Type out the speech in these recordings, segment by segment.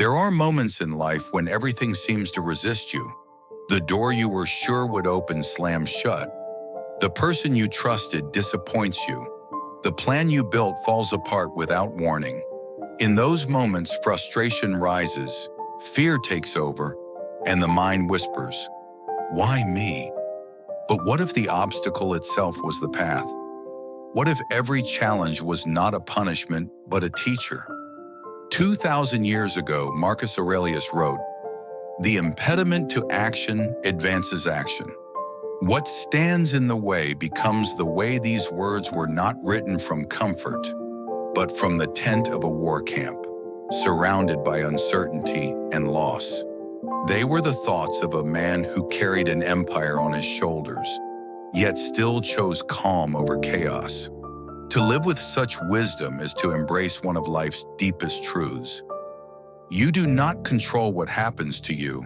There are moments in life when everything seems to resist you. The door you were sure would open slams shut. The person you trusted disappoints you. The plan you built falls apart without warning. In those moments, frustration rises, fear takes over, and the mind whispers, "Why me?" But what if the obstacle itself was the path? What if every challenge was not a punishment, but a teacher? 2,000 years ago, Marcus Aurelius wrote, "The impediment to action advances action. What stands in the way becomes the way." These words were not written from comfort, but from the tent of a war camp, surrounded by uncertainty and loss. They were the thoughts of a man who carried an empire on his shoulders, yet still chose calm over chaos. To live with such wisdom is to embrace one of life's deepest truths. You do not control what happens to you,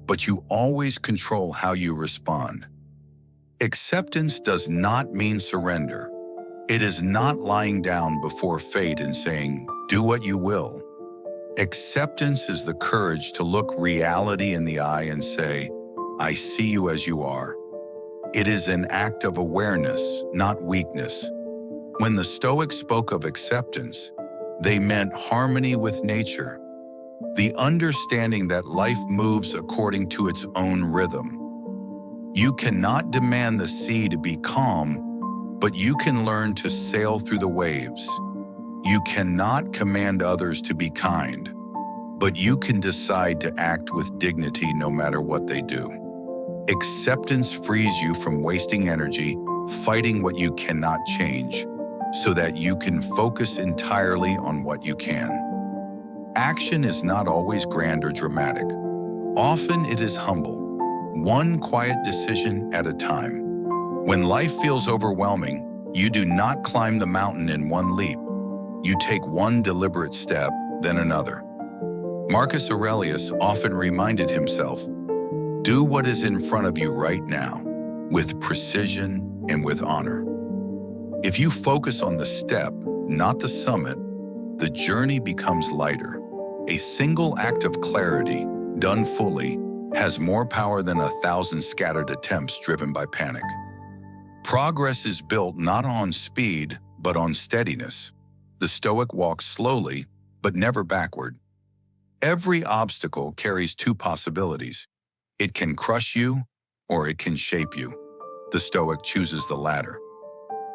but you always control how you respond. Acceptance does not mean surrender. It is not lying down before fate and saying, "Do what you will." Acceptance is the courage to look reality in the eye and say, "I see you as you are." It is an act of awareness, not weakness. When the Stoics spoke of acceptance, they meant harmony with nature, the understanding that life moves according to its own rhythm. You cannot demand the sea to be calm, but you can learn to sail through the waves. You cannot command others to be kind, but you can decide to act with dignity no matter what they do. Acceptance frees you from wasting energy fighting what you cannot change, so that you can focus entirely on what you can. Action is not always grand or dramatic. Often it is humble, one quiet decision at a time. When life feels overwhelming, you do not climb the mountain in one leap. You take one deliberate step, then another. Marcus Aurelius often reminded himself, "Do what is in front of you right now, with precision and with honor." If you focus on the step, not the summit, the journey becomes lighter. A single act of clarity, done fully, has more power than 1,000 scattered attempts driven by panic. Progress is built not on speed, but on steadiness. The Stoic walks slowly, but never backward. Every obstacle carries two possibilities. It can crush you, or it can shape you. The Stoic chooses the latter.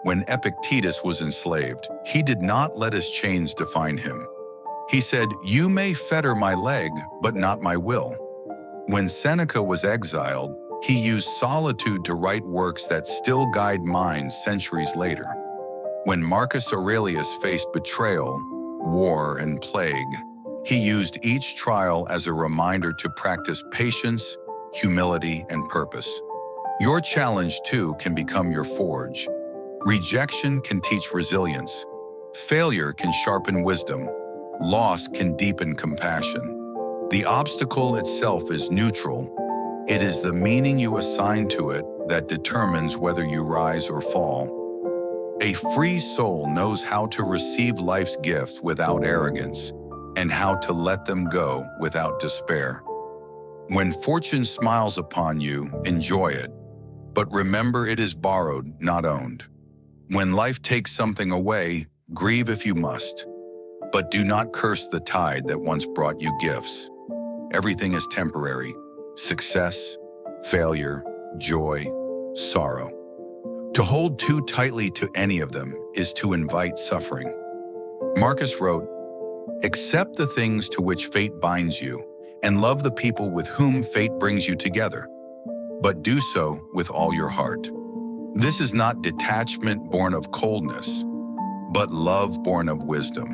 When Epictetus was enslaved, he did not let his chains define him. He said, "You may fetter my leg, but not my will." When Seneca was exiled, he used solitude to write works that still guide minds centuries later. When Marcus Aurelius faced betrayal, war, and plague, he used each trial as a reminder to practice patience, humility, and purpose. Your challenge, too, can become your forge. Rejection can teach resilience. Failure can sharpen wisdom. Loss can deepen compassion. The obstacle itself is neutral. It is the meaning you assign to it that determines whether you rise or fall. A free soul knows how to receive life's gifts without arrogance and how to let them go without despair. When fortune smiles upon you, enjoy it, but remember it is borrowed, not owned. When life takes something away, grieve if you must, but do not curse the tide that once brought you gifts. Everything is temporary: success, failure, joy, sorrow. To hold too tightly to any of them is to invite suffering. Marcus wrote, "Accept the things to which fate binds you, and love the people with whom fate brings you together, but do so with all your heart." This is not detachment born of coldness, but love born of wisdom.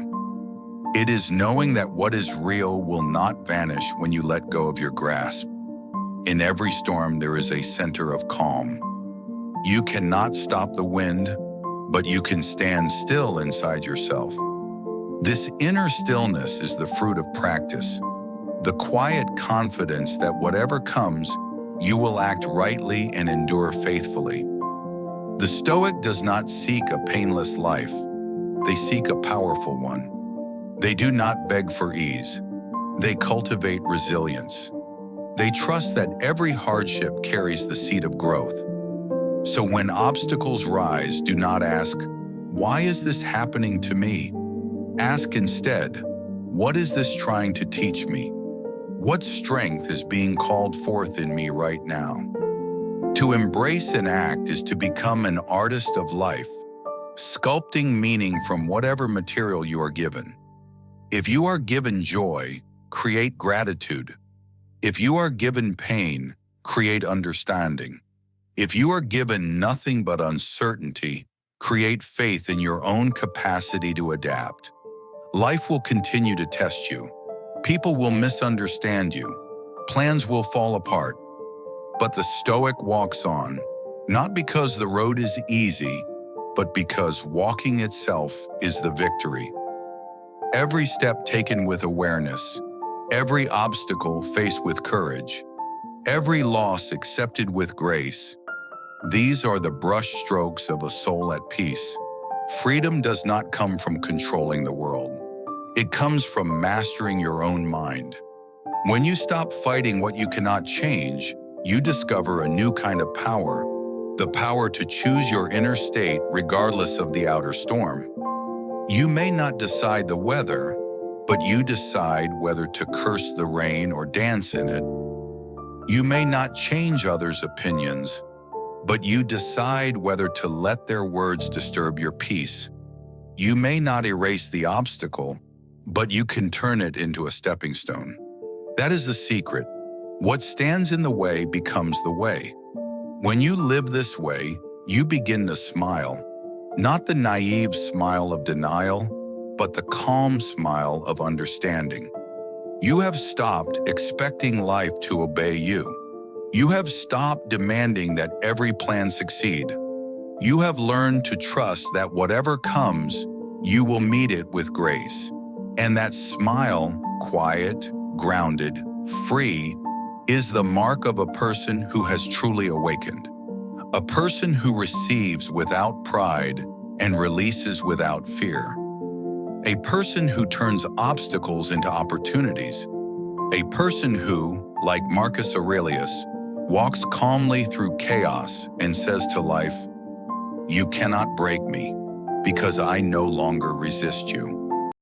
It is knowing that what is real will not vanish when you let go of your grasp. In every storm, there is a center of calm. You cannot stop the wind, but you can stand still inside yourself. This inner stillness is the fruit of practice, the quiet confidence that whatever comes, you will act rightly and endure faithfully. The Stoic does not seek a painless life. They seek a powerful one. They do not beg for ease. They cultivate resilience. They trust that every hardship carries the seed of growth. So when obstacles rise, do not ask, "Why is this happening to me?" Ask instead, "What is this trying to teach me? What strength is being called forth in me right now?" To embrace and act is to become an artist of life, sculpting meaning from whatever material you are given. If you are given joy, create gratitude. If you are given pain, create understanding. If you are given nothing but uncertainty, create faith in your own capacity to adapt. Life will continue to test you. People will misunderstand you. Plans will fall apart. But the Stoic walks on, not because the road is easy, but because walking itself is the victory. Every step taken with awareness, every obstacle faced with courage, every loss accepted with grace, these are the brush strokes of a soul at peace. Freedom does not come from controlling the world. It comes from mastering your own mind. When you stop fighting what you cannot change, you discover a new kind of power, the power to choose your inner state regardless of the outer storm. You may not decide the weather, but you decide whether to curse the rain or dance in it. You may not change others' opinions, but you decide whether to let their words disturb your peace. You may not erase the obstacle, but you can turn it into a stepping stone. That is the secret. What stands in the way becomes the way. When you live this way, you begin to smile. Not the naive smile of denial, but the calm smile of understanding. You have stopped expecting life to obey you. You have stopped demanding that every plan succeed. You have learned to trust that whatever comes, you will meet it with grace. And that smile, quiet, grounded, free, is the mark of a person who has truly awakened. A person who receives without pride and releases without fear. A person who turns obstacles into opportunities. A person who, like Marcus Aurelius, walks calmly through chaos and says to life, "You cannot break me, because I no longer resist you."